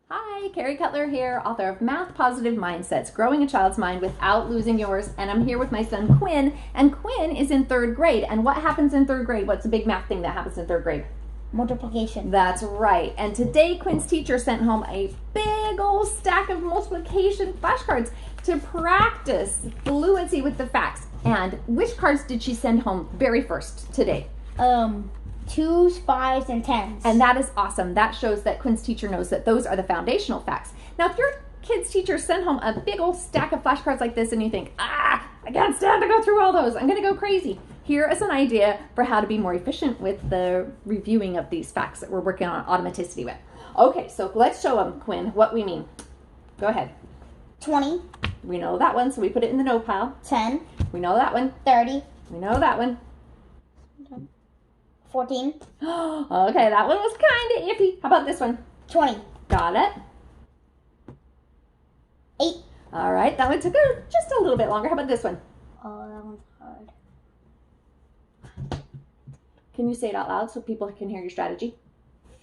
Hi, Carrie Cutler here, author of Math Positive Mindsets, Growing a Child's Mind Without Losing Yours. And I'm here with my son, Quinn. And Quinn is in third grade. And what happens in third grade? What's a big math thing that happens in third grade? Multiplication. That's right. And today, Quinn's teacher sent home a big old stack of multiplication flashcards to practice fluency with the facts. And which cards did she send home very first today? 2s, 5s, and 10s. And that is awesome. That shows that Quinn's teacher knows that those are the foundational facts. Now, if your kid's teacher sent home a big old stack of flashcards like this and you think, I can't stand to go through all those, I'm going to go crazy. Here is an idea for how to be more efficient with the reviewing of these facts that we're working on automaticity with. Okay, so let's show them, Quinn, what we mean. Go ahead. 20. We know that one, so we put it in the no pile. 10. We know that one. 30. We know that one. 14. Okay, that one was kind of iffy. How about this one? 20. Got it. 8. All right, that one took just a little bit longer. How about this one? Oh, that one's hard. Can you say it out loud so people can hear your strategy?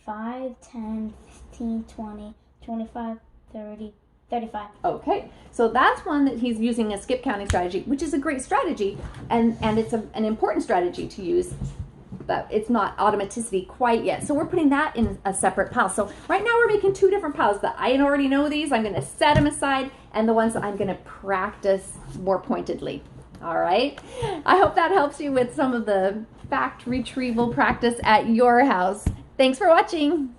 5, 10, 15, 20, 25, 30, 35. Okay, so that's one that he's using a skip counting strategy, which is a great strategy, and it's an important strategy to use, but it's not automaticity quite yet. So we're putting that in a separate pile. So right now we're making two different piles. That I already know these, I'm going to set them aside, and the ones that I'm going to practice more pointedly. All right, I hope that helps you with some of the fact retrieval practice at your house. Thanks for watching.